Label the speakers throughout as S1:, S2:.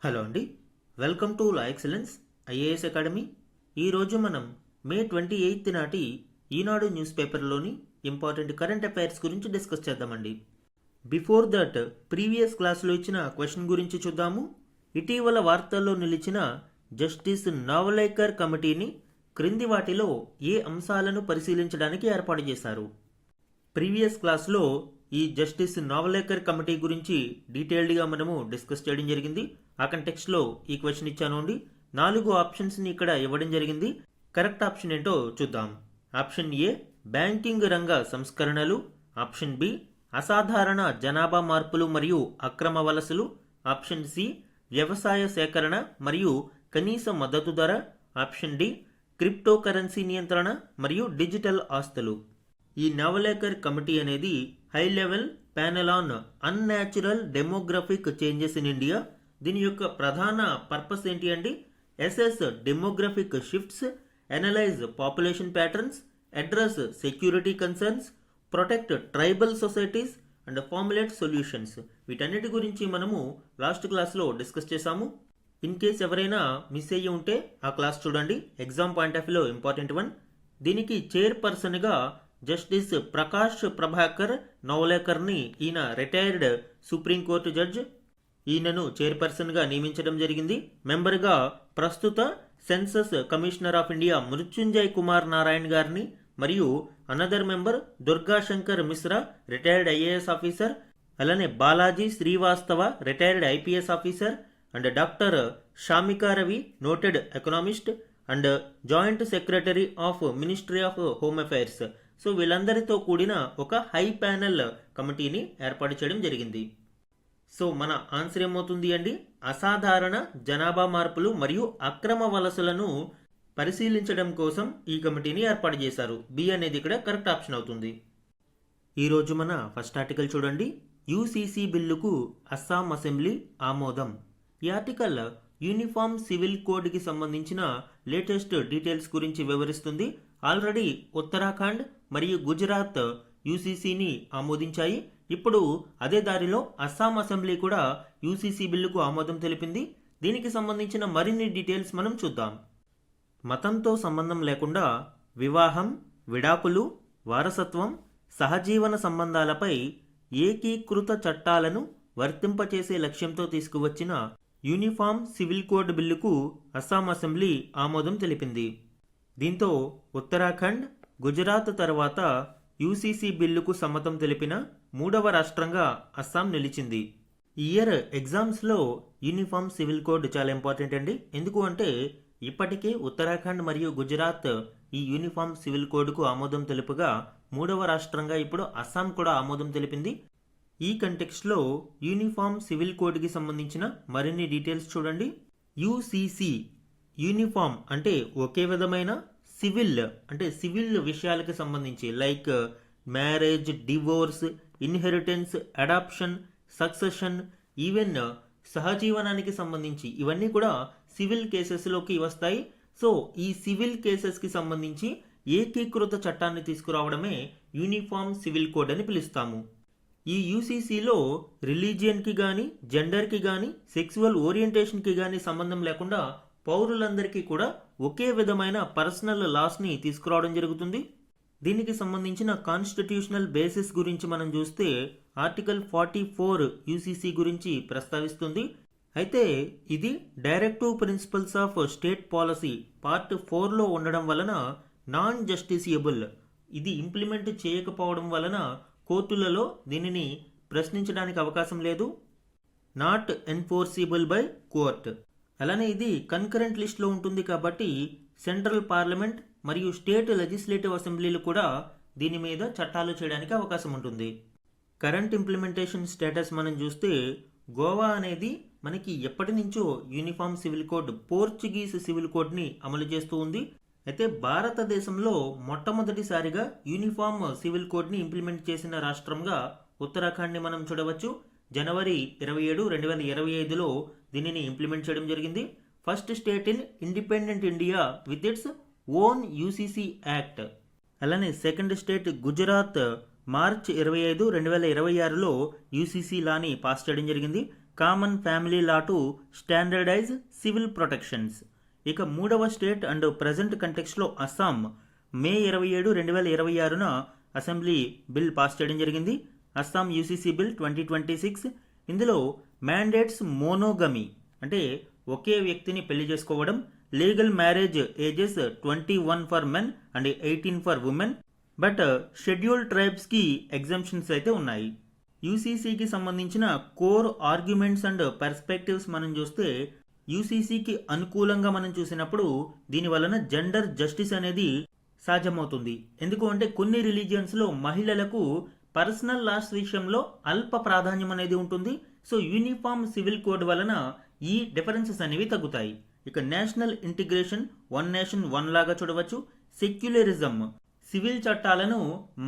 S1: Hello అండి, welcome to law excellence IAS academy. ఈరోజు మనం మే 28 నాటి ఈనాడు న్యూస్ పేపర్లోని ఇంపార్టెంట్ కరెంట్ అఫైర్స్ గురించి డిస్కస్ చేద్దామండి. బిఫోర్ దట్ ప్రీవియస్ క్లాస్లో ఇచ్చిన క్వశ్చన్ గురించి చూద్దాము. ఇటీవల వార్తల్లో నిలిచిన జస్టిస్ నావలేకర్ కమిటీని క్రింది వాటిలో ఏ అంశాలను పరిశీలించడానికి ఏర్పాటు చేశారు? ప్రీవియస్ క్లాస్లో ఈ జస్టిస్ నావలేకర్ కమిటీ గురించి డీటెయిల్డ్గా మనము డిస్కస్ చేయడం జరిగింది. ఆ కంటెక్స్ట్లో ఈ క్వశ్చన్ ఇచ్చాను అండి. 4 ఆప్షన్స్ని ఇక్కడ ఇవ్వడం జరిగింది. కరెక్ట్ ఆప్షన్ ఏంటో చూద్దాం. ఆప్షన్ ఏ బ్యాంకింగ్ రంగ సంస్కరణలు, ఆప్షన్ బి అసాధారణ జనాభా మార్పులు మరియు అక్రమ వలసలు, ఆప్షన్ సి వ్యవసాయ సేకరణ మరియు కనీస మద్దతు ధర, ఆప్షన్ డి క్రిప్టో కరెన్సీ నియంత్రణ మరియు డిజిటల్ ఆస్తులు. ఈ నావలేకర్ కమిటీ అనేది high level panel on unnatural demographic changes in India. దీని యొక్క ప్రధాన పర్పస్ ఏంటి అండి? Assess demographic shifts, analyse population patterns, address security concerns, protect tribal societies and formulate solutions. వీటన్నిటి గురించి మనము లాస్ట్ క్లాస్లో డిస్కస్ చేశాము. ఇన్ కేస్ ఎవరైనా మిస్ అయ్యి ఉంటే ఆ క్లాస్ చూడండి. ఎగ్జామ్ పాయింట్ ఆఫ్ వ్యూలో ఇంపార్టెంట్ వన్. దీనికి చైర్పర్సన్గా జస్టిస్ ప్రకాష్ ప్రభాకర్ నవలేకర్ని, ఈయన రిటైర్డ్ సుప్రీంకోర్టు జడ్జ్, ఈయనను చైర్పర్సన్గా నియమించడం జరిగింది. మెంబర్గా ప్రస్తుత census commissioner of India Mrityunjay Kumar Narayan గారిని మరియు another member Durga Shankar Mishra, retired IAS officer, అలానే Balaji Srivastava, retired IPS officer, and doctor Shamika Ravi, noted economist and joint secretary of ministry of home affairs. So వీళ్ళందరితో కూడిన ఒక హై ప్యానెల్ కమిటీని ఏర్పాటు చేయడం జరిగింది. సో మన ఆన్సర్ ఏమవుతుంది అండి? అసాధారణ జనాభా మార్పులు మరియు అక్రమ వలసలను పరిశీలించడం కోసం ఈ కమిటీని ఏర్పాటు చేశారు. బి అనేది ఇక్కడ కరెక్ట్ ఆప్షన్ అవుతుంది. ఈరోజు మన ఫస్ట్ ఆర్టికల్ చూడండి. యూసీసీ బిల్లుకు అస్సాం అసెంబ్లీ ఆమోదం. ఈ ఆర్టికల్ యూనిఫామ్ సివిల్ కోడ్కి సంబంధించిన లేటెస్ట్ డీటెయిల్స్ గురించి వివరిస్తుంది. ఆల్రెడీ ఉత్తరాఖండ్ మరియు గుజరాత్ యూసీసీని ఆమోదించాయి. ఇప్పుడు అదే దారిలో అస్సాం అసెంబ్లీ కూడా యూసీసీ బిల్లుకు ఆమోదం తెలిపింది. దీనికి సంబంధించిన మరిన్ని డీటెయిల్స్ మనం చూద్దాం. మతంతో సంబంధం లేకుండా వివాహం, విడాకులు, వారసత్వం, సహజీవన సంబంధాలపై ఏకీకృత చట్టాలను వర్తింపచేసే లక్ష్యంతో తీసుకువచ్చిన యూనిఫామ్ సివిల్ కోడ్ బిల్లుకు అస్సాం అసెంబ్లీ ఆమోదం తెలిపింది. దీంతో ఉత్తరాఖండ్, గుజరాత్ తర్వాత యూసీసీ బిల్లుకు సమ్మతం తెలిపిన 3వ రాష్ట్రంగా అస్సాం నిలిచింది. ఈ ఇయర్ ఎగ్జామ్స్లో యూనిఫామ్ సివిల్ కోడ్ చాలా ఇంపార్టెంట్ అండి. ఎందుకు అంటే ఇప్పటికే ఉత్తరాఖండ్ మరియు గుజరాత్ ఈ యూనిఫామ్ సివిల్ కోడ్కు ఆమోదం తెలుపుగా 3వ రాష్ట్రంగా ఇప్పుడు అస్సాం కూడా ఆమోదం తెలిపింది. ఈ కంటెక్స్ట్లో యూనిఫామ్ సివిల్ కోడ్కి సంబంధించిన మరిన్ని డీటెయిల్స్ చూడండి. యూసీసీ యూనిఫామ్ అంటే ఒకే విధమైన, సివిల్ అంటే సివిల్ విషయాలకు సంబంధించి like marriage, divorce, inheritance, adoption, succession, even సహజీవనానికి సంబంధించి ఇవన్నీ కూడా సివిల్ కేసెస్లోకి వస్తాయి. సో ఈ సివిల్ కేసెస్కి సంబంధించి ఏకీకృత చట్టాన్ని తీసుకురావడమే యూనిఫామ్ సివిల్ కోడ్ అని పిలుస్తాము. ఈ యూసీసీలో రిలీజియన్కి కానీ, జెండర్కి కానీ, సెక్సువల్ ఓరియంటేషన్కి కానీ సంబంధం లేకుండా పౌరులందరికీ కూడా ఒకే విధమైన పర్సనల్ లాస్ని తీసుకురావడం జరుగుతుంది. దీనికి సంబంధించిన కాన్స్టిట్యూషనల్ బేసిస్ గురించి మనం చూస్తే ఆర్టికల్ 44 యూసీసీ గురించి ప్రస్తావిస్తుంది. అయితే ఇది directive principles of state policy part 4లో ఉండడం వలన నాన్ జస్టిసియబుల్, ఇది ఇంప్లిమెంట్ చేయకపోవడం వలన కోర్టులలో దీనిని ప్రశ్నించడానికి అవకాశం లేదు. Not enforceable by court. అలానే ఇది కన్కరెంట్ లిస్ట్లో ఉంటుంది కాబట్టి సెంట్రల్ పార్లమెంట్ మరియు స్టేట్ లెజిస్లేటివ్ అసెంబ్లీలు కూడా దీని మీద చట్టాలు చేయడానికి అవకాశం ఉంటుంది. కరెంట్ ఇంప్లిమెంటేషన్ స్టేటస్ మనం చూస్తే గోవా అనేది మనకి ఎప్పటి నుంచో uniform civil code, Portuguese civil కోడ్ని అమలు చేస్తూ ఉంది. అయితే భారతదేశంలో మొట్టమొదటిసారిగా యూనిఫామ్ సివిల్ కోడ్ని ఇంప్లిమెంట్ చేసిన రాష్ట్రంగా ఉత్తరాఖండ్ని మనం చూడవచ్చు. జనవరి 27, 2025లో దీనిని ఇంప్లిమెంట్ చేయడం జరిగింది. First state in independent India with its own UCC act. అలానే సెకండ్ స్టేట్ గుజరాత్ మార్చ్ 25, 2026లో యూసీసీ లాని పాస్ చేయడం జరిగింది. Common family law to standardise civil protections. ఇక మూడవ స్టేట్ అండ్ ప్రజెంట్ కంటెక్స్ట్లో అస్సాం మే 27, 2026న అసెంబ్లీ బిల్ పాస్ చేయడం జరిగింది. Assam UCC bill 2026. ఇందులో మ్యాండేట్స్ మోనోగమి అంటే ఒకే వ్యక్తిని పెళ్లి చేసుకోవడం, legal marriage ages 21 for men and 18 for women. But scheduled ట్రైబ్స్కి exemptions అయితే ఉన్నాయి. యూసీసీకి సంబంధించిన కోర్ ఆర్గ్యుమెంట్స్ అండ్ పర్స్పెక్టివ్స్ మనం చూస్తే యూసీసీకి అనుకూలంగా మనం చూసినప్పుడు దీని వలన జెండర్ జస్టిస్ అనేది సాధ్యమవుతుంది. ఎందుకు అంటే కొన్ని రిలీజియన్స్లో మహిళలకు పర్సనల్ లాస్ విషయంలో అల్ప ప్రాధాన్యం అనేది ఉంటుంది. సో యూనిఫామ్ సివిల్ కోడ్ వలన ఈ డిఫరెన్సెస్ అనేవి తగ్గుతాయి. ఇక national integration, one nation one లాగా చూడవచ్చు. సెక్యులరిజం సివిల్ చట్టాలను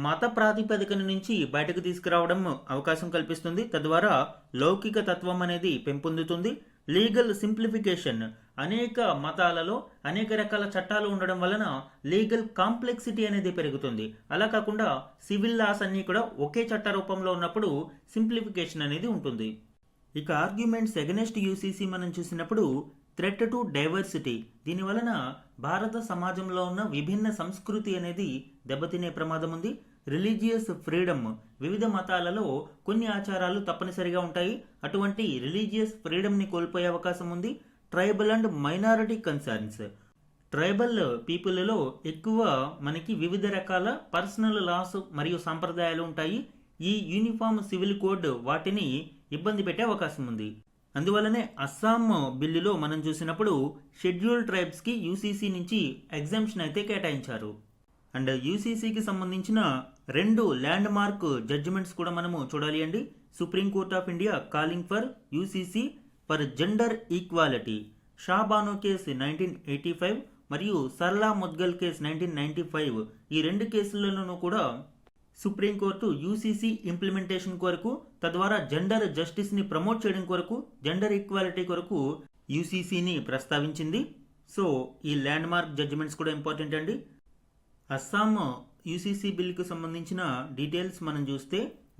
S1: మత ప్రాతిపదికన నుంచి బయటకు తీసుకురావడం అవకాశం కల్పిస్తుంది. తద్వారా లౌకిక తత్వం అనేది పెంపొందుతుంది. లీగల్ సింప్లిఫికేషన్ అనేక మతాలలో అనేక రకాల చట్టాలు ఉండడం వలన లీగల్ కాంప్లెక్సిటీ అనేది పెరుగుతుంది. అలా కాకుండా సివిల్ లాస్ అన్నీ కూడా ఒకే చట్ట రూపంలో ఉన్నప్పుడు సింప్లిఫికేషన్ అనేది ఉంటుంది. ఇక ఆర్గ్యుమెంట్స్ ఎగనెస్ట్ యూసీసీ మనం చూసినప్పుడు థ్రెట్ టు డైవర్సిటీ. దీని వలన భారత సమాజంలో ఉన్న విభిన్న సంస్కృతి అనేది దెబ్బతినే ప్రమాదం ఉంది. రిలీజియస్ ఫ్రీడమ్, వివిధ మతాలలో కొన్ని ఆచారాలు తప్పనిసరిగా ఉంటాయి. అటువంటి రిలీజియస్ ఫ్రీడమ్ని కోల్పోయే అవకాశం ఉంది. Tribal and minority concerns, tribal పీపుల్లో ఎక్కువ మనకి వివిధ రకాల పర్సనల్ లాస్ మరియు సాంప్రదాయాలు ఉంటాయి. ఈ యూనిఫామ్ సివిల్ కోడ్ వాటిని ఇబ్బంది పెట్టే అవకాశం ఉంది. అందువల్లనే అస్సాం బిల్లులో మనం చూసినప్పుడు షెడ్యూల్డ్ ట్రైబ్స్కి యూసీసీ నుంచి ఎగ్జంప్షన్ అయితే కేటాయించారు. అండ్ యూసీసీకి సంబంధించిన 2 ల్యాండ్ మార్క్ జడ్జిమెంట్స్ కూడా మనము చూడాలి అండి. Supreme court of India calling for UCC for gender equality. Shah Bano case 1985 మరియు సర్లా ముద్గల్ కేసు 1995. ఈ 2 కేసులలోనూ కూడా సుప్రీంకోర్టు యూసీసీ ఇంప్లిమెంటేషన్ కొరకు, తద్వారా జెండర్ జస్టిస్ని ప్రమోట్ చేయడం కొరకు, జెండర్ ఈక్వాలిటీ కొరకు యూసీసీని ప్రస్తావించింది. సో ఈ ల్యాండ్ మార్క్ జడ్జిమెంట్స్ కూడా ఇంపార్టెంట్ అండి. అస్సాం యూసీసీ బిల్కు సంబంధించిన డీటెయిల్స్ మనం చూస్తే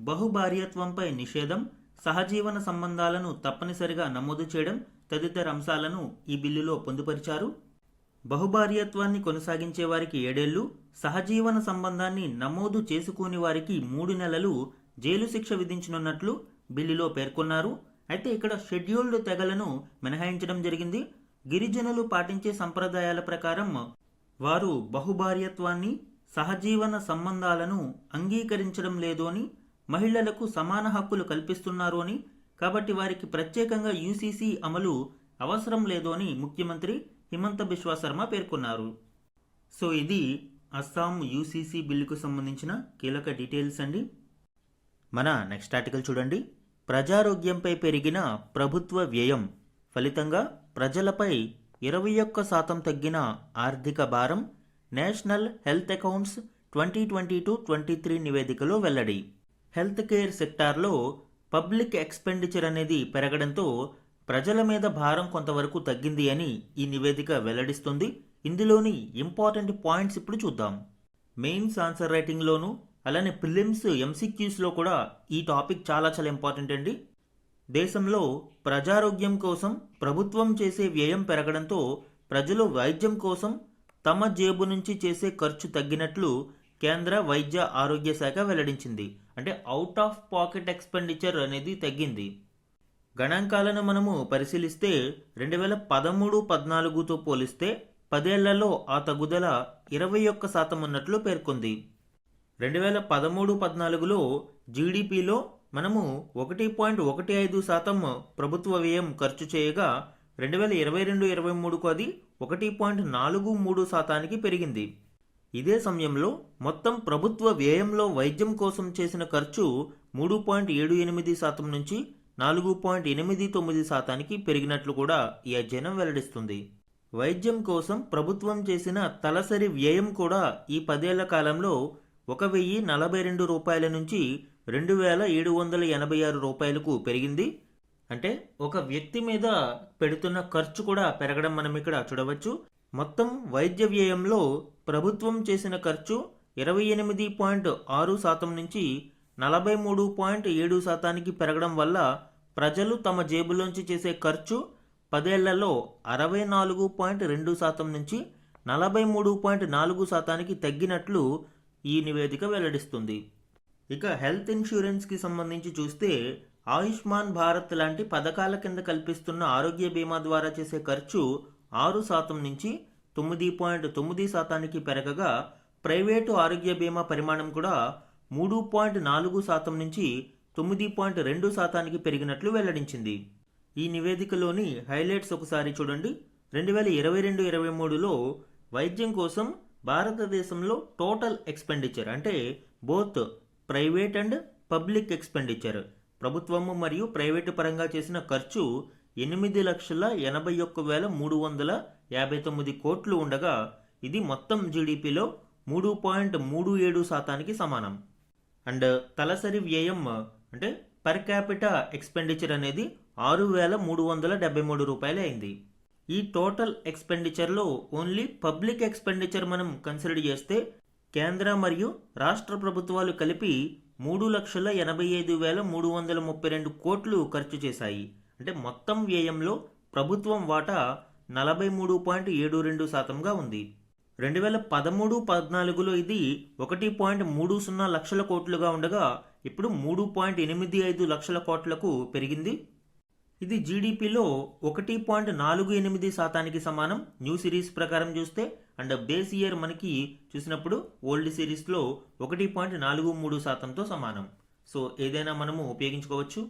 S1: బహుభార్యత్వంపై నిషేధం, సహజీవన సంబంధాలను తప్పనిసరిగా నమోదు చేయడం తదితర అంశాలను ఈ బిల్లులో పొందుపరిచారు. బహుభార్యత్వాన్ని కొనసాగించే వారికి 7 ఏళ్లు, సహజీవన సంబంధాన్ని నమోదు చేసుకోని వారికి 3 నెలలు జైలు శిక్ష విధించనున్నట్లు బిల్లులో పేర్కొన్నారు. అయితే ఇక్కడ షెడ్యూల్డ్ తెగలను మినహాయించడం జరిగింది. గిరిజనులు పాటించే సంప్రదాయాల ప్రకారం వారు బహుభార్యత్వాన్ని, సహజీవన సంబంధాలను అంగీకరించడం లేదు అని, మహిళలకు సమాన హక్కులు కల్పిస్తున్నారు అని, కాబట్టి వారికి ప్రత్యేకంగా యూసీసీ అమలు అవసరం లేదు అని ముఖ్యమంత్రి హిమంత బిశ్వా శర్మ పేర్కొన్నారు. సో ఇది అస్సాం యూసీసీ బిల్లుకు సంబంధించిన కీలక డీటెయిల్స్ అండి. మన నెక్స్ట్ ఆర్టికల్ చూడండి. ప్రజారోగ్యంపై పెరిగిన ప్రభుత్వ వ్యయం ఫలితంగా ప్రజలపై 21% తగ్గిన ఆర్థిక భారం నేషనల్ హెల్త్ అకౌంట్స్ 2022-23 నివేదికలో వెల్లడి. హెల్త్ కేర్ సెక్టార్లో పబ్లిక్ ఎక్స్పెండిచర్ అనేది పెరగడంతో ప్రజల మీద భారం కొంతవరకు తగ్గింది అని ఈ నివేదిక వెల్లడిస్తుంది. ఇందులోని ఇంపార్టెంట్ పాయింట్స్ ఇప్పుడు చూద్దాం. మెయిన్స్ ఆన్సర్ రైటింగ్లోను అలానే ప్రిలిమ్స్ ఎంసీక్యూస్లో కూడా ఈ టాపిక్ చాలా ఇంపార్టెంట్ అండి. దేశంలో ప్రజారోగ్యం కోసం ప్రభుత్వం చేసే వ్యయం పెరగడంతో ప్రజలు వైద్యం కోసం తమ జేబు నుంచి చేసే ఖర్చు తగ్గినట్లు కేంద్ర వైద్య ఆరోగ్య శాఖ వెల్లడించింది. అంటే అవుట్ ఆఫ్ పాకెట్ ఎక్స్పెండిచర్ అనేది తగ్గింది. గణాంకాలను మనము పరిశీలిస్తే 2013-14తో పోలిస్తే 10 ఏళ్లలో ఆ తగ్గుదల 21% ఉన్నట్లు పేర్కొంది. 2013-14లో జీడిపిలో మనము 1.15% ప్రభుత్వ వ్యయం ఖర్చు చేయగా 2022-23కు అది 1.43% పెరిగింది. ఇదే సమయంలో మొత్తం ప్రభుత్వ వ్యయంలో వైద్యం కోసం చేసిన ఖర్చు 3.78% నుంచి 4.89% పెరిగినట్లు కూడా ఈ అధ్యయనం వెల్లడిస్తుంది. వైద్యం కోసం ప్రభుత్వం చేసిన తలసరి వ్యయం కూడా ఈ 10 ఏళ్ల కాలంలో 1,042 రూపాయల నుంచి 2,786 రూపాయలకు పెరిగింది. అంటే ఒక వ్యక్తి మీద పెడుతున్న ఖర్చు కూడా పెరగడం మనం ఇక్కడ చూడవచ్చు. మొత్తం వైద్య వ్యయంలో ప్రభుత్వం చేసిన ఖర్చు 28.6% నుంచి 43.7%కి పెరగడం వల్ల ప్రజలు తమ జేబులోంచి చేసే ఖర్చు 10 ఏళ్లలో 64.2% నుంచి 43.4%కి తగ్గినట్లు ఈ నివేదిక వెల్లడిస్తుంది. ఇక హెల్త్ ఇన్సూరెన్స్కి సంబంధించి చూస్తే ఆయుష్మాన్ భారత్ లాంటి పథకాల కింద కల్పిస్తున్న ఆరోగ్య బీమా ద్వారా చేసే ఖర్చు 6% నుంచి 9.9%కి పెరగగా ప్రైవేటు ఆరోగ్య బీమా పరిమాణం కూడా 3.4% నుంచి 9.2%కి పెరిగినట్లు వెల్లడించింది. ఈ నివేదికలోని హైలైట్స్ ఒకసారి చూడండి. 2022-23లో వైద్యం కోసం భారతదేశంలో టోటల్ ఎక్స్పెండిచర్ అంటే both private and public expenditure ప్రభుత్వము మరియు ప్రైవేటు పరంగా చేసిన ఖర్చు 8,81,359 కోట్లు ఉండగా ఇది మొత్తం జీడిపిలో 3.37%కి సమానం. అండ్ తలసరి వ్యయం అంటే పర్ క్యాపిటా ఎక్స్పెండిచర్ అనేది 6,373 రూపాయలు అయింది. ఈ టోటల్ ఎక్స్పెండిచర్లో ఓన్లీ పబ్లిక్ ఎక్స్పెండిచర్ మనం కన్సిడర్ చేస్తే కేంద్ర మరియు రాష్ట్ర ప్రభుత్వాలు కలిపి 3,85,332 కోట్లు ఖర్చు చేశాయి. అంటే మొత్తం వ్యయంలో ప్రభుత్వం వాటా 43.72%గా ఉంది. 2013-14లో ఇది 1.30 లక్షల కోట్లుగా ఉండగా ఇప్పుడు 3.85 లక్షల కోట్లకు పెరిగింది. ఇది జీడిపిలో 1.48%కి సమానం న్యూ సిరీస్ ప్రకారం చూస్తే. అండ్ బేస్ ఇయర్ మనకి చూసినప్పుడు ఓల్డ్ సిరీస్లో 1.43%తో సమానం. సో ఏదైనా మనము ఉపయోగించుకోవచ్చు.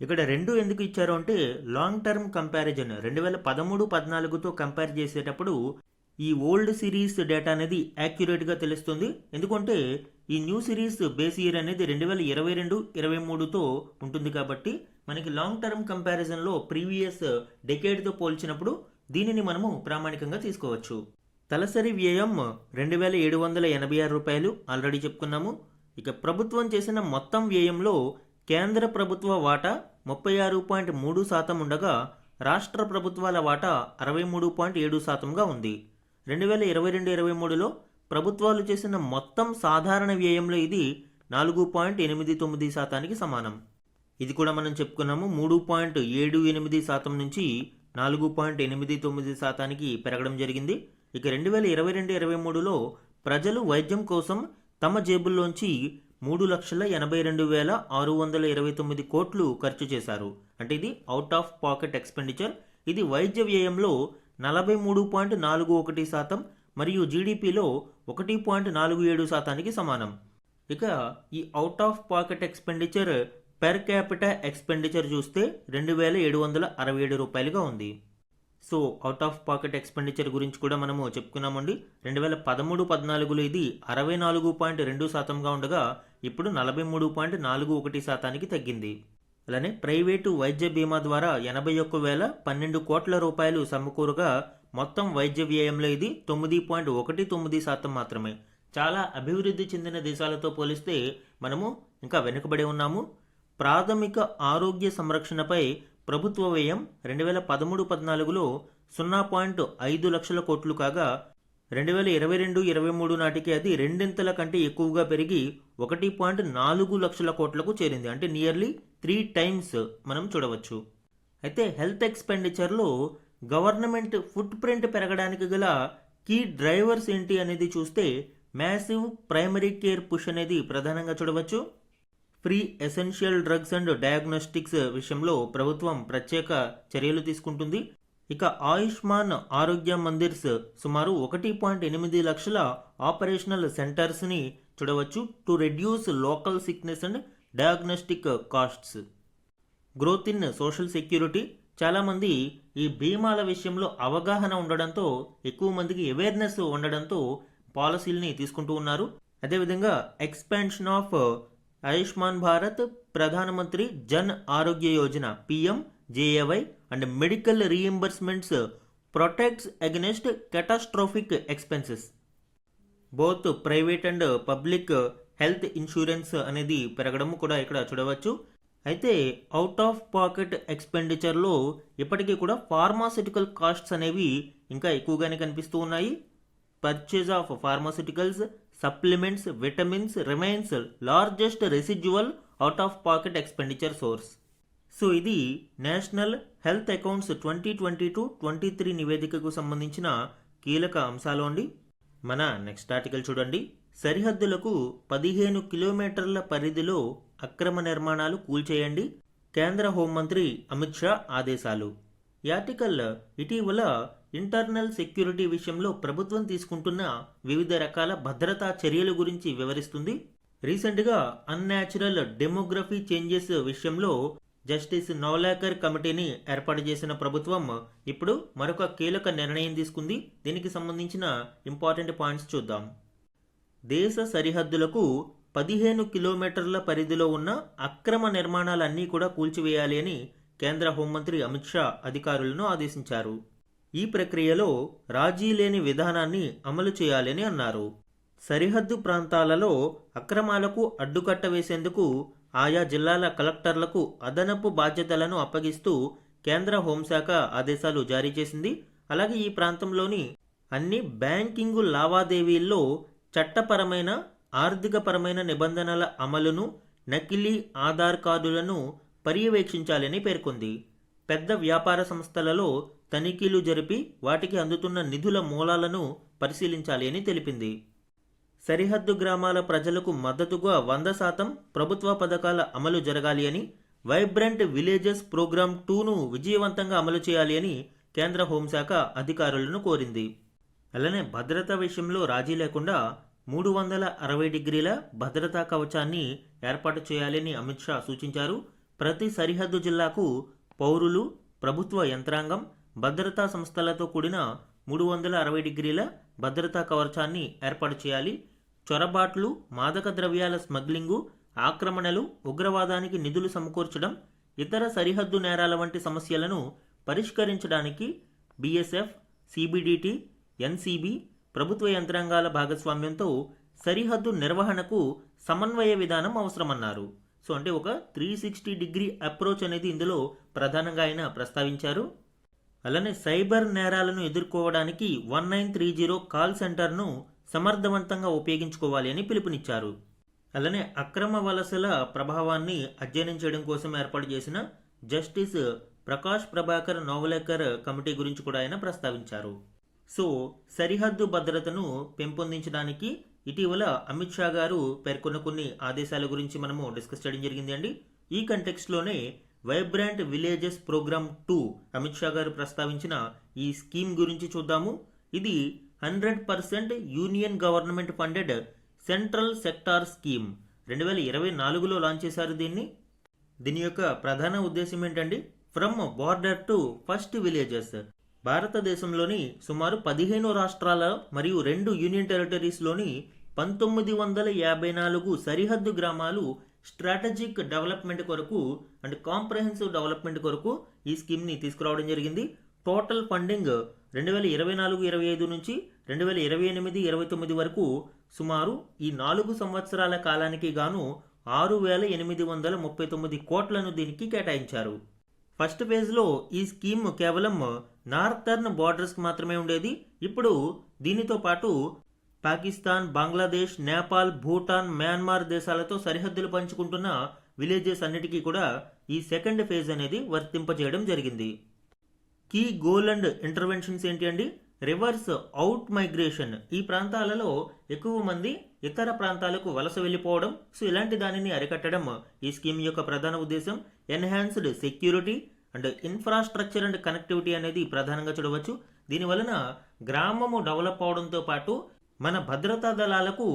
S1: ఇక్కడ 2 ఎందుకు ఇచ్చారు అంటే లాంగ్ టర్మ్ కంపారిజన్ 2013-14తో కంపేర్ చేసేటప్పుడు ఈ ఓల్డ్ సిరీస్ డేటా అనేది యాక్యురేట్గా తెలుస్తుంది. ఎందుకంటే ఈ న్యూ సిరీస్ బేస్ ఇయర్ అనేది 2022-23తో ఉంటుంది కాబట్టి మనకి లాంగ్ టర్మ్ కంపారిజన్లో ప్రీవియస్ డెకేడ్తో పోల్చినప్పుడు దీనిని మనము ప్రామాణికంగా తీసుకోవచ్చు. తలసరి వ్యయం 2,786 రూపాయలు ఆల్రెడీ చెప్పుకున్నాము. ఇక ప్రభుత్వం చేసిన మొత్తం వ్యయంలో కేంద్ర ప్రభుత్వ వాటా 36.3% ఉండగా రాష్ట్ర ప్రభుత్వాల వాటా 63.7%గా ఉంది. 2022-23లో ప్రభుత్వాలు చేసిన మొత్తం సాధారణ వ్యయంలో ఇది 4.89%కి సమానం. ఇది కూడా మనం చెప్పుకున్నాము 3.78% నుంచి 4.89%కి పెరగడం జరిగింది. ఇక 2022-23లో ప్రజలు వైద్యం కోసం తమ జేబుల్లోంచి 3,82,629 కోట్లు ఖర్చు చేశారు. అంటే ఇది అవుట్ ఆఫ్ పాకెట్ ఎక్స్పెండిచర్. ఇది వైద్య వ్యయంలో 43.41% మరియు జీడిపిలో 1.47%కి సమానం. ఇక ఈ out of pocket expenditure per capita expenditure చూస్తే 2,767 రూపాయలుగా ఉంది. So out of pocket expenditure గురించి కూడా మనము చెప్పుకున్నామండి. 2013-14లో ఇది 64.2%గా ఉండగా ఇప్పుడు 43.41%కి తగ్గింది. అలానే ప్రైవేటు వైద్య బీమా ద్వారా 81,012 కోట్ల రూపాయలు సమకూరగా మొత్తం వైద్య వ్యయంలో ఇది 9.19% మాత్రమే. చాలా అభివృద్ధి చెందిన దేశాలతో పోలిస్తే మనము ఇంకా వెనుకబడి ఉన్నాము. ప్రాథమిక ఆరోగ్య సంరక్షణపై ప్రభుత్వ వ్యయం 2013-14లో 0.5 లక్షల కోట్లు కాగా 2022-23 నాటికి అది రెండింతల కంటే ఎక్కువగా పెరిగి 1.4 లక్షల కోట్లకు చేరింది. అంటే నియర్లీ 3 టైమ్స్ మనం చూడవచ్చు. అయితే హెల్త్ ఎక్స్పెండిచర్లో గవర్నమెంట్ ఫుట్ ప్రింట్ పెరగడానికి గల కీ డ్రైవర్స్ ఏంటి అనేది చూస్తే మ్యాసివ్ ప్రైమరీ కేర్ పుష్ అనేది ప్రధానంగా చూడవచ్చు. Free essential drugs and diagnostics విషయంలో ప్రభుత్వం ప్రత్యేక చర్యలు తీసుకుంటుంది. ఇక ఆయుష్మాన్ ఆరోగ్య మందిర్స్ సుమారు 1.8 లక్షల ఆపరేషనల్ సెంటర్స్ని చూడవచ్చు to reduce local sickness and diagnostic costs. Growth in social security చాలామంది ఈ బీమాల విషయంలో అవగాహన ఉండడంతో ఎక్కువ మందికి అవేర్నెస్ ఉండడంతో పాలసీల్ని తీసుకుంటూ ఉన్నారు. అదేవిధంగా expansion of Ayushman Bharat, Pradhanmantri Jan Arogya Yojana PMJAY and medical reimbursements protects against catastrophic expenses. Both private and public health insurance అనేది పెరగడం కూడా ఇక్కడ చూడవచ్చు. అయితే అవుట్ ఆఫ్ పాకెట్ ఎక్స్పెండిచర్లో ఇప్పటికీ కూడా ఫార్మాసిటికల్ కాస్ట్స్ అనేవి ఇంకా ఎక్కువగానే కనిపిస్తూ ఉన్నాయి. Purchase of pharmaceuticals, supplements, vitamins remains largest residual out of pocket expenditure source. So ఇది నేషనల్ హెల్త్ అకౌంట్స్ 2022-23 నివేదికకు సంబంధించిన కీలక అంశాలు అండి. మన నెక్స్ట్ ఆర్టికల్ చూడండి. సరిహద్దులకు 15 కిలోమీటర్ల పరిధిలో అక్రమ నిర్మాణాలు కూల్చేయండి, కేంద్ర హోంమంత్రి అమిత్ షా ఆదేశాలు. ఈ ఆర్టికల్ ఇటీవల ఇంటర్నల్ సెక్యూరిటీ విషయంలో ప్రభుత్వం తీసుకుంటున్న వివిధ రకాల భద్రతా చర్యల గురించి వివరిస్తుంది. రీసెంట్గా అన్యాచురల్ డెమోగ్రఫీ చేంజెస్ విషయంలో జస్టిస్ నవలాకర్ కమిటీని ఏర్పాటు చేసిన ప్రభుత్వం ఇప్పుడు మరొక కీలక నిర్ణయం తీసుకుంది. దీనికి సంబంధించిన ఇంపార్టెంట్ పాయింట్స్ చూద్దాం. దేశ సరిహద్దులకు 15 కిలోమీటర్ల పరిధిలో ఉన్న అక్రమ నిర్మాణాలన్నీ కూడా కూల్చివేయాలి అని కేంద్ర హోంమంత్రి అమిత్ షా అధికారులను ఆదేశించారు. ఈ ప్రక్రియలో రాజీ లేని విధానాన్ని అమలు చేయాలని అన్నారు. సరిహద్దు ప్రాంతాలలో అక్రమాలకు అడ్డుకట్ట వేసేందుకు ఆయా జిల్లాల కలెక్టర్లకు అదనపు బాధ్యతలను అప్పగిస్తూ కేంద్ర హోంశాఖ ఆదేశాలు జారీ చేసింది. అలాగే ఈ ప్రాంతంలోని అన్ని బ్యాంకింగు లావాదేవీల్లో చట్టపరమైన ఆర్థికపరమైన నిబంధనల అమలును, నకిలీ ఆధార్ కార్డులను పర్యవేక్షించాలని పేర్కొంది. పెద్ద వ్యాపార సంస్థలలో తనిఖీలు జరిపి వాటికి అందుతున్న నిధుల మూలాలను పరిశీలించాలి అని తెలిపింది. సరిహద్దు గ్రామాల ప్రజలకు మద్దతుగా 100% ప్రభుత్వ పథకాల అమలు జరగాలి అని, వైబ్రెంట్ విలేజెస్ ప్రోగ్రామ్ 2ను విజయవంతంగా అమలు చేయాలి అని కేంద్ర హోంశాఖ అధికారులను కోరింది. అలానే భద్రతా విషయంలో రాజీ లేకుండా 360 డిగ్రీల భద్రతా కవచాన్ని ఏర్పాటు చేయాలని అమిత్ షా సూచించారు. ప్రతి సరిహద్దు జిల్లాకు పౌరులు, ప్రభుత్వ యంత్రాంగం, భద్రతా సంస్థలతో కూడిన 360 డిగ్రీల భద్రతా కవచాన్ని ఏర్పాటు చేయాలి. చొరబాట్లు, మాదక ద్రవ్యాల స్మగ్లింగు, ఆక్రమణలు, ఉగ్రవాదానికి నిధులు సమకూర్చడం, ఇతర సరిహద్దు నేరాల వంటి సమస్యలను పరిష్కరించడానికి బీఎస్ఎఫ్, సిబిడిటి, ఎన్సిబి, ప్రభుత్వ యంత్రాంగాల భాగస్వామ్యంతో సరిహద్దు నిర్వహణకు సమన్వయ విధానం అవసరమన్నారు. సో అంటే ఒక 360 డిగ్రీ అప్రోచ్ అనేది ఇందులో ప్రధానంగా ఆయన ప్రస్తావించారు. అలానే సైబర్ నేరాలను ఎదుర్కోవడానికి 1930 కాల్ సెంటర్ను సమర్థవంతంగా ఉపయోగించుకోవాలి అని పిలుపునిచ్చారు. అలానే అక్రమ వలసల ప్రభావాన్ని అధ్యయనం చేయడం కోసం ఏర్పాటు చేసిన జస్టిస్ ప్రకాష్ ప్రభాకర్ నవలేకర్ కమిటీ గురించి కూడా ఆయన ప్రస్తావించారు. సో సరిహద్దు భద్రతను పెంపొందించడానికి ఇటీవల అమిత్ షా గారు పేర్కొన్న కొన్ని ఆదేశాల గురించి మనము డిస్కస్ చేయడం జరిగింది అండి. ఈ కంటెక్స్ట్లోనే vibrant villages programme 2 Amit Shah గారు ప్రస్తావించిన ఈ స్కీమ్ గురించి చూద్దాము. ఇది 100% union government funded central sector scheme 2024లో లాంచ్ చేశారు దీని యొక్క ప్రధాన ఉద్దేశం ఏంటండి? From border to first villages. భారతదేశంలోని సుమారు 15 రాష్ట్రాల మరియు 2 యూనియన్ టెరిటరీస్లోని 1954 సరిహద్దు గ్రామాలు స్ట్రాటజిక్ డెవలప్మెంట్ కొరకు అండ్ కాంప్రహెన్సివ్ డెవలప్మెంట్ కొరకు ఈ స్కీమ్ని తీసుకురావడం జరిగింది. టోటల్ ఫండింగ్ 2024-25 నుంచి 2028-29 వరకు సుమారు ఈ 4 సంవత్సరాల కాలానికి గాను 6,839 కోట్లను దీనికి కేటాయించారు. ఫస్ట్ ఫేజ్లో ఈ స్కీమ్ కేవలం నార్థర్న్ బార్డర్స్కి మాత్రమే ఉండేది. ఇప్పుడు దీనితో పాటు పాకిస్తాన్, బంగ్లాదేశ్, నేపాల్, భూటాన్, మయన్మార్ దేశాలతో సరిహద్దులు పంచుకుంటున్న విలేజెస్ అన్నిటికీ కూడా ఈ సెకండ్ ఫేజ్ అనేది వర్తింపజేయడం జరిగింది. కీ గోల్ అండ్ ఇంటర్వెన్షన్స్ ఏంటి అండి? Reverse out migration. ఈ ప్రాంతాలలో ఎక్కువ మంది ఇతర ప్రాంతాలకు వలస వెళ్ళిపోవడం. సో ఇలాంటి దానిని అరికట్టడం ఈ స్కీమ్ యొక్క ప్రధాన ఉద్దేశం. Enhanced security and infrastructure and connectivity అనేది ప్రధానంగా చూడవచ్చు. దీనివలన గ్రామము డెవలప్ అవడంతో పాటు మన భద్రతా దళాలకు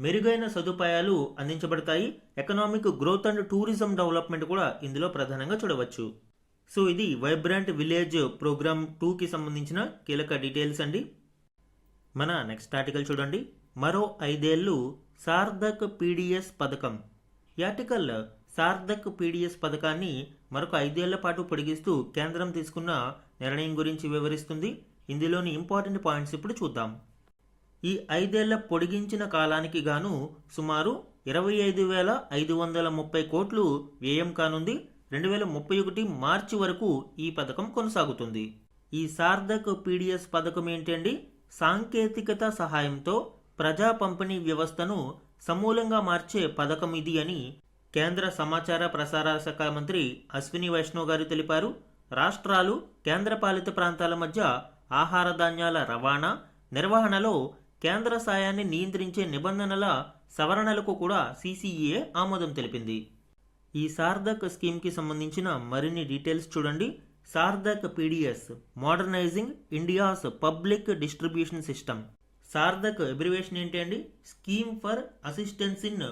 S1: మెరుగైన సదుపాయాలు అందించబడతాయి. Economic growth and tourism development కూడా ఇందులో ప్రధానంగా చూడవచ్చు. సో ఇది వైబ్రెంట్ విలేజ్ ప్రోగ్రామ్ 2కి సంబంధించిన కీలక డీటెయిల్స్ అండి. మన నెక్స్ట్ ఆర్టికల్ చూడండి. మరో 5 ఏళ్లు సార్థక్ పీడిఎస్ పథకం. ఈ ఆర్టికల్ సార్థక్ పీడిఎస్ పథకాన్ని మరొక 5 ఏళ్ల పాటు పొడిగిస్తూ కేంద్రం తీసుకున్న నిర్ణయం గురించి వివరిస్తుంది. ఇందులోని ఇంపార్టెంట్ పాయింట్స్ ఇప్పుడు చూద్దాం. ఈ 5 ఏళ్ల పొడిగించిన కాలానికి గాను సుమారు 25,530 కోట్లు వ్యయం కానుంది. 2031 మార్చి వరకు ఈ పథకం కొనసాగుతుంది. ఈ సార్థక్ పీడిఎస్ పథకం ఏంటండి? సాంకేతికత సహాయంతో ప్రజా పంపిణీ వ్యవస్థను సమూలంగా మార్చే పథకం ఇది అని కేంద్ర సమాచార ప్రసార శాఖ మంత్రి అశ్విని వైష్ణవ్ గారు తెలిపారు. రాష్ట్రాలు, కేంద్రపాలిత ప్రాంతాల మధ్య ఆహార ధాన్యాల రవాణా, నిర్వహణలో కేంద్ర సాయాన్ని నియంత్రించే నిబంధనల సవరణలకు కూడా సీసీఈఏ ఆమోదం తెలిపింది. ఈ సార్ధక్ స్కీమ్కి సంబంధించిన మరిన్ని డీటెయిల్స్ చూడండి. Sarthak PDS, modernising India's public distribution system. Sarthak abbreviation ఏంటి అండి? Scheme for assistance in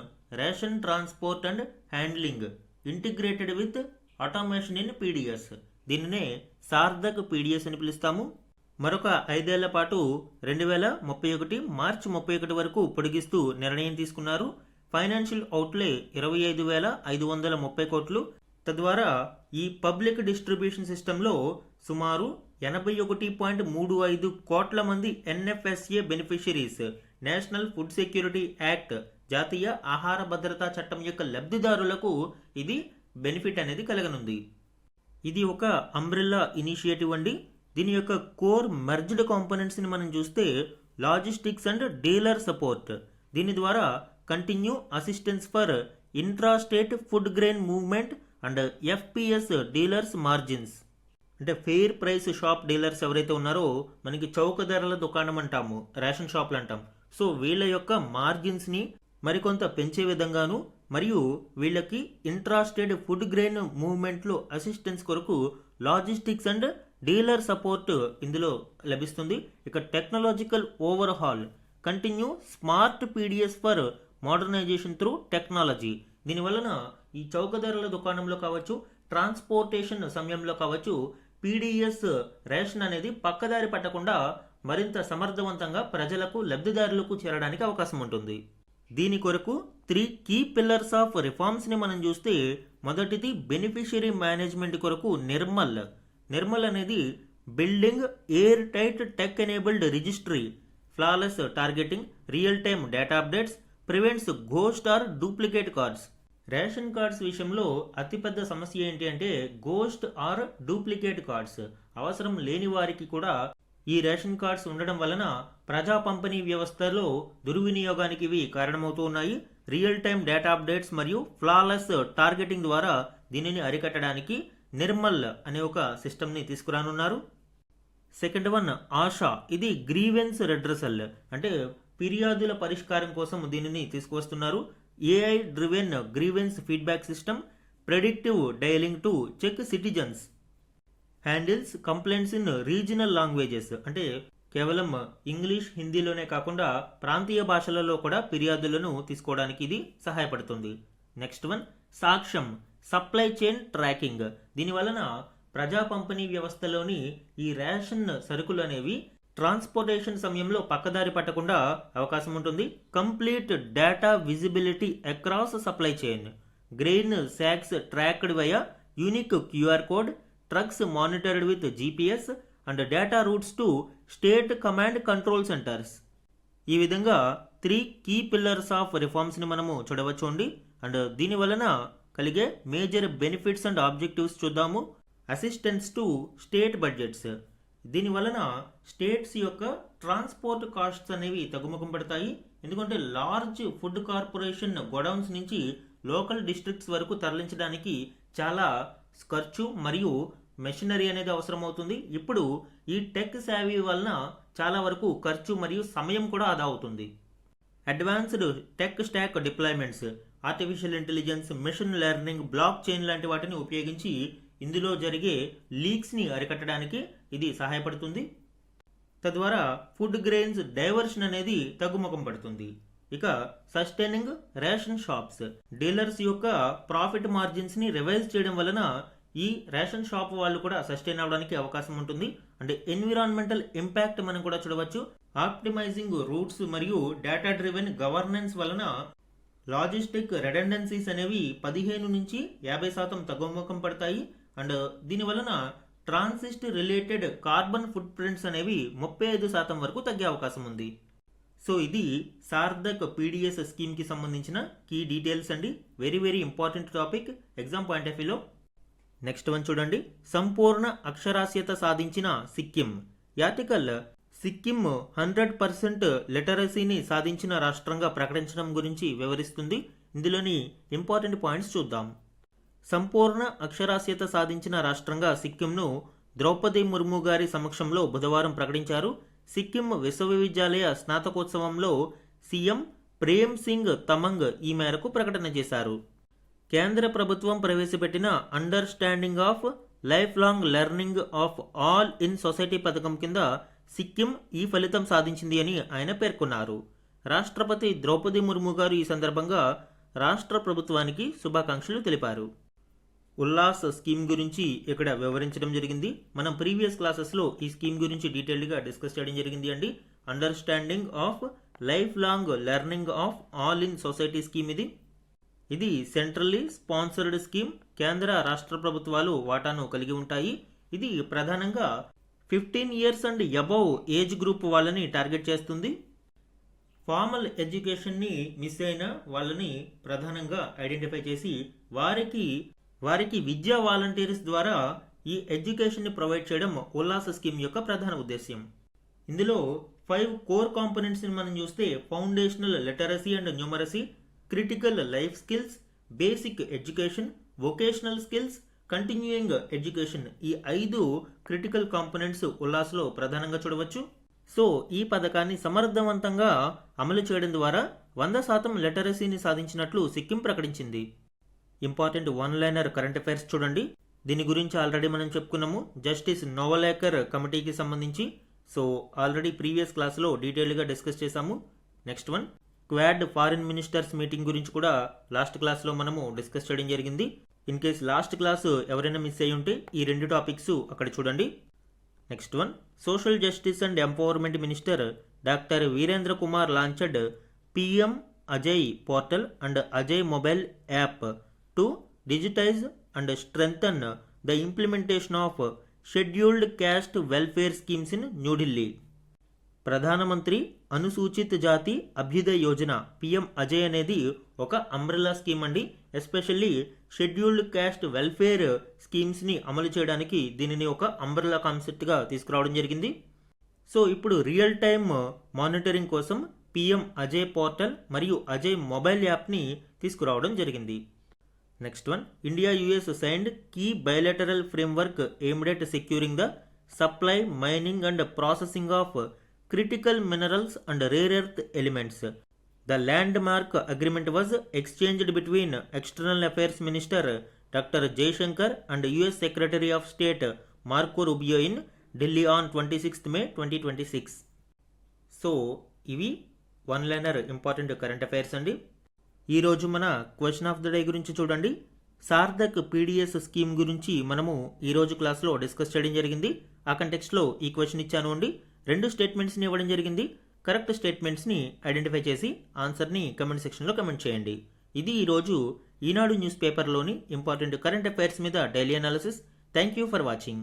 S1: ration transport and handling integrated with automation in PDS. దీనినే సార్ధక్ పీడిఎస్ అని పిలుస్తాము. మరొక 5 ఏళ్ల పాటు 2031 మార్చి 31 వరకు పొడిగిస్తూ నిర్ణయం తీసుకున్నారు. ఫైనాన్షియల్ అవుట్లే 25,530 కోట్లు. తద్వారా ఈ పబ్లిక్ డిస్ట్రిబ్యూషన్ సిస్టంలో సుమారు 81.35 కోట్ల మంది NFSA beneficiaries, national food security act, జాతీయ ఆహార భద్రతా చట్టం యొక్క లబ్ధిదారులకు ఇది బెనిఫిట్ అనేది కలగనుంది. ఇది ఒక అంబ్రెల్లా ఇనిషియేటివ్ అండి. దీని యొక్క కోర్ మెర్జ్డ్ కాంపోనెంట్స్ని మనం చూస్తే లాజిస్టిక్స్ అండ్ డీలర్ సపోర్ట్. దీని ద్వారా continue assistance for intra state food grain movement and FPS dealers margins. అంటే ఫెయిర్ ప్రైస్ షాప్ డీలర్స్ ఎవరైతే ఉన్నారో మనకి చౌక ధరల దుకాణం అంటాము, రేషన్ షాప్లు అంటాం. సో వీళ్ళ యొక్క మార్జిన్స్ని మరికొంత పెంచే విధంగాను, మరియు వీళ్ళకి ఇంట్రాస్టేట్ ఫుడ్ గ్రెయిన్ మూవ్మెంట్లో అసిస్టెన్స్ కొరకు లాజిస్టిక్స్ అండ్ డీలర్ సపోర్ట్ ఇందులో లభిస్తుంది. ఇక technological overhaul, continue smart PDS for modernisation through technology. దీనివలన ఈ చౌక ధరల దుకాణంలో కావచ్చు, ట్రాన్స్పోర్టేషన్ సమయంలో కావచ్చు, పీడిఎస్ రేషన్ అనేది పక్కదారి పట్టకుండా మరింత సమర్థవంతంగా ప్రజలకు, లబ్ధిదారులకు చేరడానికి అవకాశం ఉంటుంది. దీని కొరకు 3 కీ పిల్లర్స్ ఆఫ్ రిఫార్మ్స్ని మనం చూస్తే, మొదటిది బెనిఫిషియరీ మేనేజ్మెంట్ కొరకు నిర్మల్ అనేది building air tight tech enabled registry, flawless targeting, real time data updates, prevents ghost or duplicate cards. Ration cards విషయంలో అతిపెద్ద సమస్య ఏంటి అంటే గోస్ట్ ఆర్ డూప్లికేట్ కార్డ్స్. అవసరం లేని వారికి కూడా ఈ రేషన్ కార్డ్స్ ఉండడం వలన ప్రజా పంపిణీ వ్యవస్థలో దుర్వినియోగానికి ఇవి కారణమవుతూ ఉన్నాయి. రియల్ టైమ్ డేటా అప్డేట్స్ మరియు ఫ్లాలెస్ టార్గెటింగ్ ద్వారా దీనిని అరికట్టడానికి నిర్మల్ అనే ఒక సిస్టమ్ని తీసుకురానున్నారు. Second one ASHA. ఇది గ్రీవెన్స్ రెడ్రసల్, అంటే ఫిర్యాదుల పరిష్కారం కోసం దీనిని తీసుకువస్తున్నారు. AI driven grievance feedback system, predictive dialing to check citizens, handles complaints in regional languages. అంటే కేవలం ఇంగ్లీష్, హిందీలోనే కాకుండా ప్రాంతీయ భాషలలో కూడా ఫిర్యాదులను తీసుకోవడానికి ఇది సహాయపడుతుంది. నెక్స్ట్ వన్ సాక్ష్యం, సప్లై చైన్ ట్రాకింగ్. దీనివలన ప్రజా పంపిణీ వ్యవస్థలోని ఈ రేషన్ సరుకులు అనేవి ట్రాన్స్పోర్టేషన్ సమయంలో పక్కదారి పట్టకుండా అవకాశం ఉంటుంది. Complete data visibility across supply chain, grain socks tracked via unique QR code, trucks monitored with GPS and data roots to state command control centres. ఈ విధంగా 3 కీ పిల్లర్స్ ఆఫ్ రిఫార్మ్స్ని మనము చూడవచ్చు అండి. అండ్ దీని వలన కలిగే మేజర్ బెనిఫిట్స్ అండ్ ఆబ్జెక్టివ్స్ చూద్దాము. Assistance to state budgets. దీని వలన స్టేట్స్ యొక్క ట్రాన్స్పోర్ట్ కాస్ట్స్ అనేవి తగ్గుముఖం పడతాయి. ఎందుకంటే లార్జ్ ఫుడ్ కార్పొరేషన్ గోడౌన్స్ నుంచి లోకల్ డిస్ట్రిక్ట్స్ వరకు తరలించడానికి చాలా ఖర్చు మరియు మెషినరీ అనేది అవసరం అవుతుంది. ఇప్పుడు ఈ టెక్ సేవీ వలన చాలా వరకు ఖర్చు మరియు సమయం కూడా ఆదా అవుతుంది. Advanced tech stock deployments, artificial intelligence, machine learning, block chain లాంటి వాటిని ఉపయోగించి ఇందులో జరిగే లీక్స్ని అరికట్టడానికి ఇది సహాయపడుతుంది. తద్వారా ఫుడ్ గ్రెయిన్స్ డైవర్షన్ అనేది తగ్గుముఖం పడుతుంది. ఇక సస్టైనింగ్ రేషన్ షాప్స్, డీలర్స్ యొక్క ప్రాఫిట్ మార్జిన్స్ ని రివైజ్ చేయడం వలన ఈ రేషన్ షాప్ వాళ్ళు కూడా సస్టైన్ అవడానికి అవకాశం ఉంటుంది. అంటే ఎన్విరాన్మెంటల్ ఇంపాక్ట్ మనం కూడా చూడవచ్చు. ఆప్టిమైజింగ్ రూట్స్ మరియు డేటా డ్రివెన్ గవర్నెన్స్ వలన లాజిస్టిక్ రెడెండెన్సీస్ అనేవి 15 నుంచి 50% తగ్గుముఖం పడతాయి. అండ్ దీని వలన transit related carbon foot prints అనేవి 35% వరకు తగ్గే అవకాశం ఉంది. సో ఇది సార్ధక్ పీడిఎస్ స్కీమ్కి సంబంధించిన కీ డీటెయిల్స్ అండి. Very very important topic exam point of వ్యూలో. నెక్స్ట్ వన్ చూడండి, సంపూర్ణ అక్షరాస్యత సాధించిన సిక్కిం. ఈ ఆర్టికల్ సిక్కిం 100% లిటరసీని సాధించిన రాష్ట్రంగా ప్రకటించడం గురించి వివరిస్తుంది. ఇందులోని ఇంపార్టెంట్ పాయింట్స్ చూద్దాం. సంపూర్ణ అక్షరాస్యత సాధించిన రాష్ట్రంగా సిక్కింను ద్రౌపది ముర్ము గారి సమక్షంలో బుధవారం ప్రకటించారు. సిక్కిం విశ్వవిద్యాలయ స్నాతకోత్సవంలో సీఎం ప్రేమ్ సింగ్ తమంగ్ ఈ మేరకు ప్రకటన చేశారు. కేంద్ర ప్రభుత్వం ప్రవేశపెట్టిన understanding of life long learning of all in society పథకం కింద సిక్కిం ఈ ఫలితం సాధించింది అని ఆయన పేర్కొన్నారు. రాష్ట్రపతి ద్రౌపది ముర్ము గారు ఈ సందర్భంగా రాష్ట్ర ప్రభుత్వానికి శుభాకాంక్షలు తెలిపారు. ఉల్లాస్ స్కీమ్ గురించి ఇక్కడ వివరించడం జరిగింది. మనం ప్రీవియస్ క్లాసెస్లో ఈ స్కీమ్ గురించి డీటెయిల్డ్గా డిస్కస్ చేయడం జరిగింది అండి. Understanding of life long learning of all in society scheme ఇది సెంట్రల్లీ స్పాన్సర్డ్ స్కీమ్. కేంద్ర రాష్ట్ర ప్రభుత్వాలు వాటాను కలిగి ఉంటాయి. ఇది ప్రధానంగా 15 years and above age group వాళ్ళని టార్గెట్ చేస్తుంది. ఫార్మల్ ఎడ్యుకేషన్ని మిస్ అయిన వాళ్ళని ప్రధానంగా ఐడెంటిఫై చేసి వారికి విద్యా వాలంటీర్స్ ద్వారా ఈ ఎడ్యుకేషన్ని ప్రొవైడ్ చేయడం ఉల్లాస స్కీమ్ యొక్క ప్రధాన ఉద్దేశ్యం. ఇందులో 5 కోర్ కాంపోనెంట్స్ని మనం చూస్తే foundational literacy and numeracy, critical life skills, basic education, vocational skills, continuing education, ఈ 5 క్రిటికల్ కాంపోనెంట్స్ ఉల్లాస్లో ప్రధానంగా చూడవచ్చు. సో ఈ పథకాన్ని సమర్థవంతంగా అమలు చేయడం ద్వారా 100% లిటరసీని సాధించినట్లు సిక్కిం ప్రకటించింది. Important one liner current affairs చూడండి. దీని గురించి ఆల్రెడీ మనం చెప్పుకున్నాము, జస్టిస్ నోవలేకర్ కమిటీకి సంబంధించి. సో ఆల్రెడీ ప్రీవియస్ క్లాస్లో డీటెయిల్గా డిస్కస్ చేశాము. Next one, quad foreign ministers meeting గురించి కూడా లాస్ట్ క్లాస్లో మనము డిస్కస్ చేయడం జరిగింది. ఇన్ కేస్ లాస్ట్ క్లాసు ఎవరైనా మిస్ అయ్యి ఉంటే ఈ 2 టాపిక్స్ అక్కడ చూడండి. Next one, social justice and empowerment minister doctor Virendra Kumar launched PM Ajay portal and Ajay mobile app to digitize and strengthen the implementation of scheduled caste welfare schemes in New Delhi. ప్రధానమంత్రి అనుసూచిత జాతి అభ్యుదయ Yojana PM Ajay అనేది ఒక అంబ్రెల్లా స్కీమ్ అండి. Especially scheduled caste welfare స్కీమ్స్ని అమలు చేయడానికి దీనిని ఒక అంబ్రెల్లా కాన్సెప్ట్గా తీసుకురావడం జరిగింది. సో ఇప్పుడు రియల్ టైమ్ మానిటరింగ్ కోసం పిఎం అజయ్ పోర్టల్ మరియు అజయ్ మొబైల్ యాప్ని తీసుకురావడం జరిగింది. Next one, India US signed key bilateral framework aimed at securing the supply, mining and processing of critical minerals and rare earth elements. The landmark agreement was exchanged between external affairs minister doctor Jaishankar and US secretary of state Marco Rubio in Delhi on 26th May 2026. So ఇవి one liner important current affairs అండి. ఈరోజు మన question of the day గురించి చూడండి. Sarthak PDS scheme గురించి మనము ఈరోజు క్లాస్లో డిస్కస్ చేయడం జరిగింది. ఆ కంటెక్స్ట్లో ఈ క్వశ్చన్ ఇచ్చాను అండి. 2 స్టేట్మెంట్స్ని ఇవ్వడం జరిగింది. కరెక్ట్ స్టేట్మెంట్స్ని ఐడెంటిఫై చేసి ఆన్సర్ని కమెంట్ సెక్షన్లో కమెంట్ చేయండి. ఇది ఈరోజు ఈనాడు న్యూస్ పేపర్లోని ఇంపార్టెంట్ కరెంట్ అఫైర్స్ మీద daily analysis. Thank you for watching.